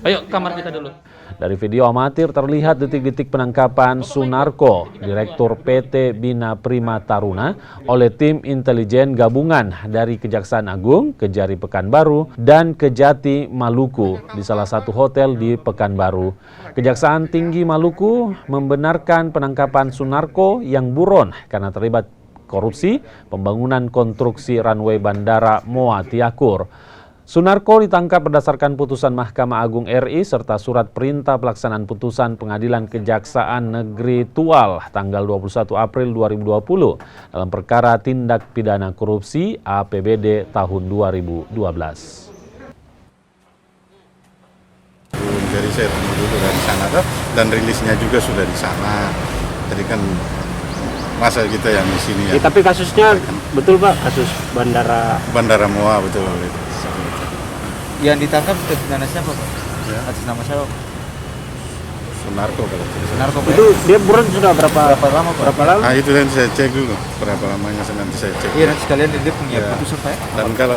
Ayo kamar kita dulu. Dari video amatir terlihat detik-detik penangkapan Sunarko, Direktur PT Bina Prima Taruna, oleh tim intelijen gabungan dari Kejaksaan Agung, Kejari Pekanbaru, dan Kejati Maluku di salah satu hotel di Pekanbaru. Kejaksaan Tinggi Maluku membenarkan penangkapan Sunarko yang buron karena terlibat korupsi pembangunan konstruksi runway Bandara Moa Tiakur. Sunarko ditangkap berdasarkan putusan Mahkamah Agung RI serta surat perintah pelaksanaan putusan Pengadilan Kejaksaan Negeri Tual tanggal 21 April 2020 dalam perkara tindak pidana korupsi APBD tahun 2012. Jadi saya tunggu dulu dari sana tuh, dan rilisnya juga sudah di sana. Jadi kan masa kita yang di sini ya. Tapi kasusnya betul Pak, kasus Bandara Moa betul. Yang ditangkap dengan siapa Pak? Ya. Atas nama siapa? Sunarko kalau tidak salah. Sunarko Pak. itu dia buron sudah berapa lama Pak? berapa lama? Nah itu nanti saya cek dulu berapa lamanya, nanti saya cek. Iya nanti sekalian dia punya Ya. putusan Pak. Dan kalau